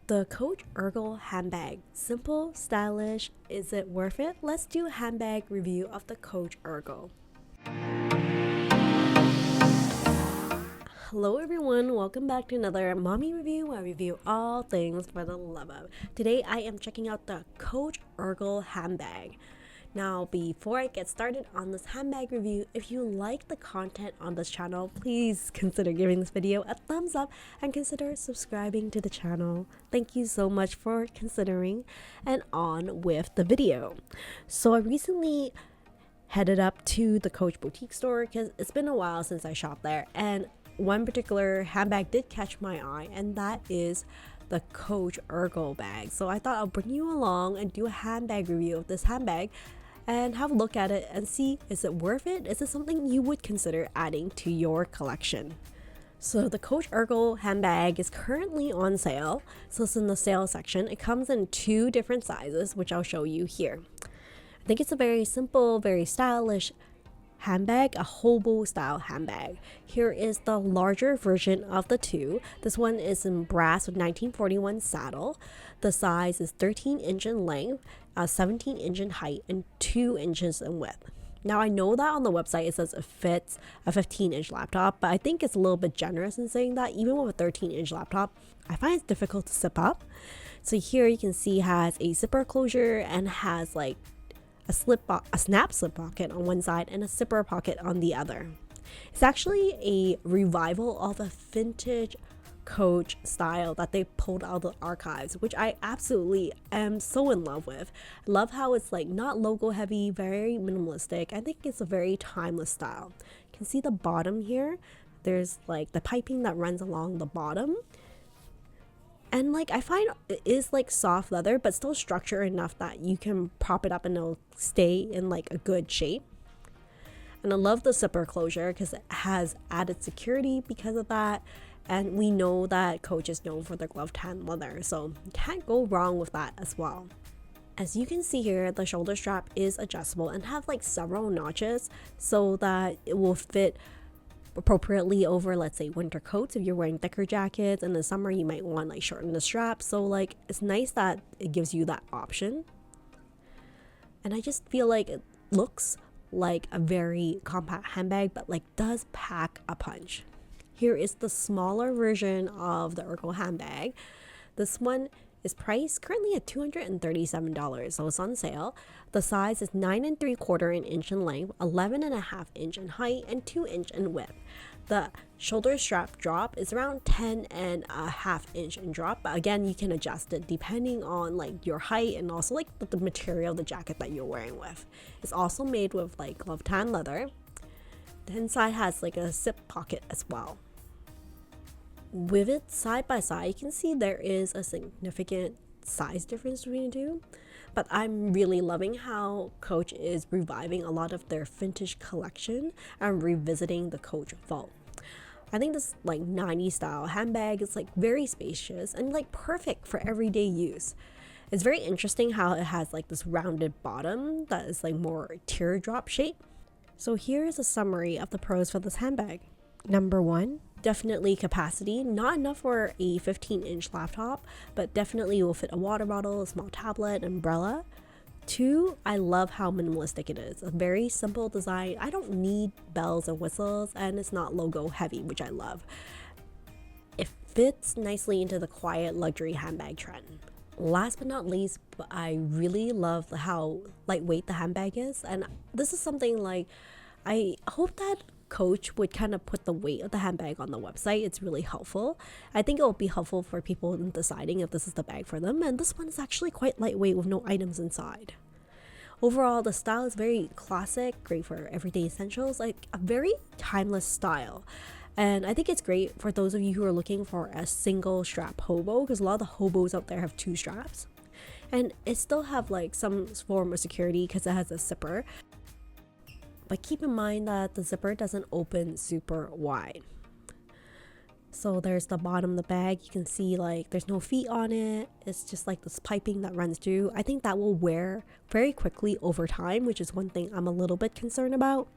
The Coach Ergo handbag. Simple, stylish, is it worth it? Let's do a handbag review of the Coach Ergo. Hello everyone, welcome back to another mommy review where I review all things for the love of. Today I am checking out the Coach Ergo handbag. Now, before I get started on this handbag review, if you like the content on this channel, please consider giving this video a thumbs up and consider subscribing to the channel. Thank you so much for considering, and on with the video. So I recently headed up to the Coach boutique store because it's been a while since I shopped there, and one particular handbag did catch my eye, and that is the Coach Ergo bag. So I thought I'll bring you along and do a handbag review of this handbag and have a look at it and see, is it worth it? Is it something you would consider adding to your collection? So the Coach Ergo handbag is currently on sale. So it's in the sale section. It comes in 2 different sizes, which I'll show you here. I think it's a very simple, very stylish handbag, a hobo style handbag. Here is the larger version of the 2. This one is in brass with 1941 saddle. The size is 13 inch in length, 17 inch in height, and 2 inches in width. Now I know that on the website it says it fits a 15-inch laptop, but I think it's a little bit generous in saying that. Even with a 13-inch laptop, I find it's difficult to zip up. So here you can see it has a zipper closure and has like a snap slip pocket on one side and a zipper pocket on the other. It's actually a revival of a vintage Coach style that they pulled out of the archives, which I absolutely am so in love with. I love how it's like not logo heavy, very minimalistic. I think it's a very timeless style. You can see the bottom here. There's like the piping that runs along the bottom. And like I find it is like soft leather, but still structured enough that you can prop it up and it'll stay in like a good shape. And I love the zipper closure because it has added security because of that. And we know that Coach is known for their gloved hand leather, so you can't go wrong with that as well. As you can see here, the shoulder strap is adjustable and have like several notches so that it will fit appropriately over, let's say, winter coats if you're wearing thicker jackets. In the summer you might want like shorten the strap, so like it's nice that it gives you that option. And I just feel like it looks like a very compact handbag, but like does pack a punch. Here is the smaller version of the Ergo handbag. This one is priced currently at $237, so it's on sale. The size is 9 3/4 inch in length, 11 1/2 inch in height, and 2 inch in width. The shoulder strap drop is around 10 1/2 inch in drop, but again, you can adjust it depending on like your height and also like the material of the jacket that you're wearing with. It's also made with like gloved tan leather. The inside has like a zip pocket as well. With it side by side, you can see there is a significant size difference between the two, but I'm really loving how Coach is reviving a lot of their vintage collection and revisiting the Coach vault. I think this like 90s style handbag is like very spacious and like perfect for everyday use. It's very interesting how it has like this rounded bottom that is like more teardrop shape. So here is a summary of the pros for this handbag. Number 1, definitely capacity. Not enough for a 15-inch laptop, but definitely will fit a water bottle, a small tablet, umbrella. 2, I love how minimalistic it is. A very simple design. I don't need bells and whistles, and it's not logo heavy, which I love. It fits nicely into the quiet luxury handbag trend. Last but not least, I really love how lightweight the handbag is, and this is something like I hope that Coach would kind of put the weight of the handbag on the website. It's really helpful. I think it will be helpful for people in deciding if this is the bag for them, and this one is actually quite lightweight with no items inside. Overall, the style is very classic, great for everyday essentials, like a very timeless style. And I think it's great for those of you who are looking for a single strap hobo, because a lot of the hobos out there have 2 straps. And it still have like some form of security because it has a zipper. But keep in mind that the zipper doesn't open super wide. So there's the bottom of the bag. You can see like there's no feet on it. It's just like this piping that runs through. I think that will wear very quickly over time, which is one thing I'm a little bit concerned about.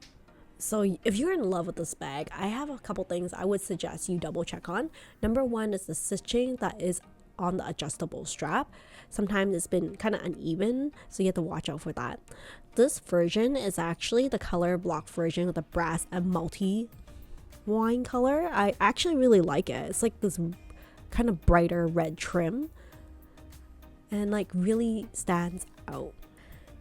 So if you're in love with this bag, I have a couple things I would suggest you double check on. Number 1 is the stitching that is on the adjustable strap. Sometimes it's been kind of uneven, so you have to watch out for that. This version is actually the color block version with the brass and multi wine color. I actually really like it. It's like this kind of brighter red trim and like really stands out.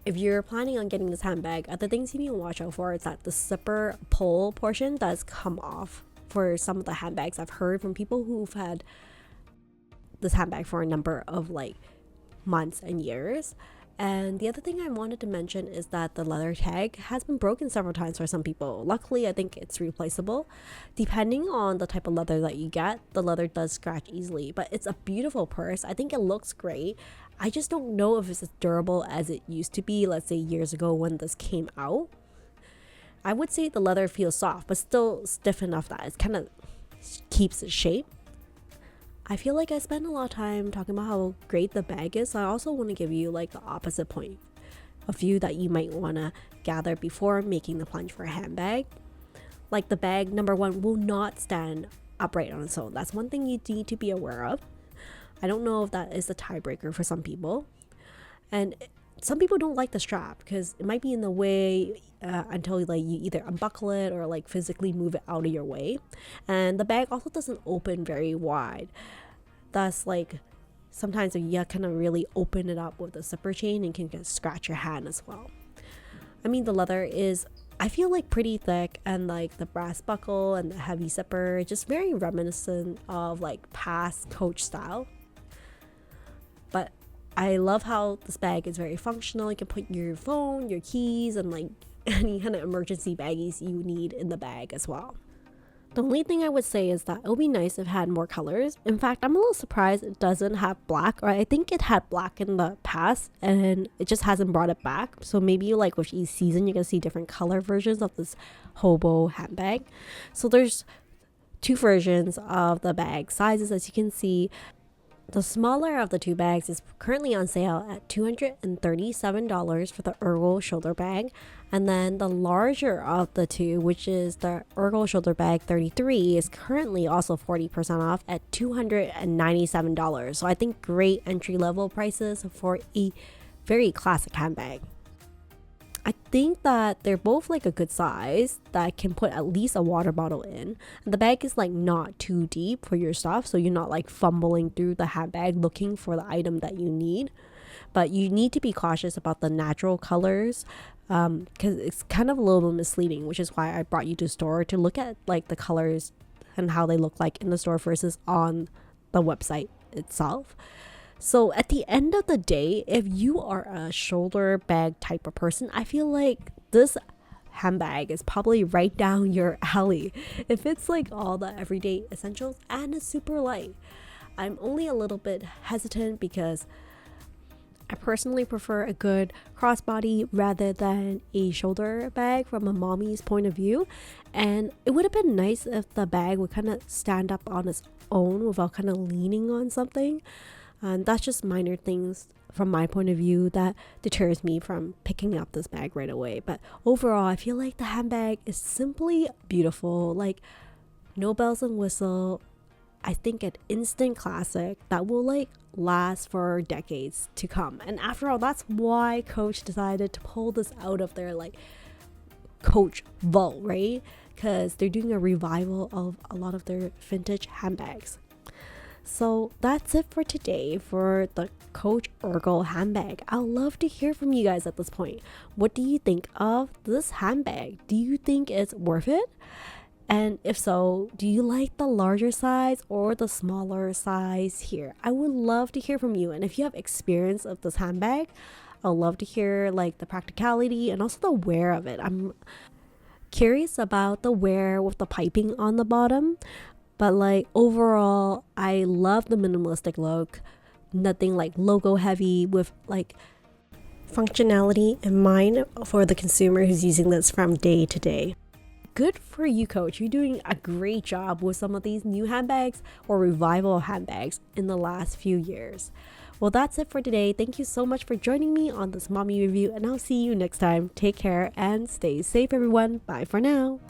If you're planning on getting this handbag, the things you need to watch out for is that the zipper pull portion does come off for some of the handbags. I've heard from people who've had this handbag for a number of like months and years. And the other thing I wanted to mention is that the leather tag has been broken several times for some people. Luckily, I think it's replaceable. Depending on the type of leather that you get, the leather does scratch easily, but it's a beautiful purse. I think it looks great. I just don't know if it's as durable as it used to be, let's say years ago when this came out. I would say the leather feels soft, but still stiff enough that it kind of keeps its shape. I feel like I spend a lot of time talking about how great the bag is. So I also want to give you like the opposite point of view that you might want to gather before making the plunge for a handbag. Like the bag, number one, will not stand upright on its own. That's one thing you need to be aware of. I don't know if that is the tiebreaker for some people. And some people don't like the strap because it might be in the way until like you either unbuckle it or like physically move it out of your way. And the bag also doesn't open very wide. Thus, like sometimes you kind of really open it up with a zipper chain and can scratch your hand as well. I mean, the leather is, I feel like, pretty thick, and like the brass buckle and the heavy zipper, just very reminiscent of like past Coach style. But I love how this bag is very functional. You can put your phone, your keys, and like any kind of emergency baggies you need in the bag as well. The only thing I would say is that it would be nice if it had more colors. In fact, I'm a little surprised it doesn't have black, or I think it had black in the past and it just hasn't brought it back. So maybe like with each season, you're gonna see different color versions of this hobo handbag. So there's two versions of the bag sizes, as you can see. The smaller of the two bags is currently on sale at $237 for the Ergo shoulder bag. And then the larger of the two, which is the Ergo shoulder bag 33, is currently also 40% off at $297. So I think great entry level prices for a very classic handbag. I think that they're both like a good size that can put at least a water bottle in. And the bag is like not too deep for your stuff, so you're not like fumbling through the handbag looking for the item that you need. But you need to be cautious about the natural colors because it's kind of a little bit misleading, which is why I brought you to the store to look at like the colors and how they look like in the store versus on the website itself. So at the end of the day, if you are a shoulder bag type of person, I feel like this handbag is probably right down your alley. If it's like all the everyday essentials and it's super light. I'm only a little bit hesitant because I personally prefer a good crossbody rather than a shoulder bag from a mommy's point of view. And it would have been nice if the bag would kind of stand up on its own without kind of leaning on something. And that's just minor things from my point of view that deters me from picking up this bag right away. But overall, I feel like the handbag is simply beautiful. Like, no bells and whistle. I think an instant classic that will like last for decades to come. And after all, that's why Coach decided to pull this out of their like Coach vault, right? Because they're doing a revival of a lot of their vintage handbags. So that's it for today for the Coach Ergo handbag. I'd love to hear from you guys at this point. What do you think of this handbag? Do you think it's worth it? And if so, do you like the larger size or the smaller size here? I would love to hear from you. And if you have experience of this handbag, I'd love to hear like the practicality and also the wear of it. I'm curious about the wear with the piping on the bottom. But like overall, I love the minimalistic look. Nothing like logo heavy with like functionality in mind for the consumer who's using this from day to day. Good for you, Coach. You're doing a great job with some of these new handbags or revival handbags in the last few years. Well, that's it for today. Thank you so much for joining me on this mommy review, and I'll see you next time. Take care and stay safe, everyone. Bye for now.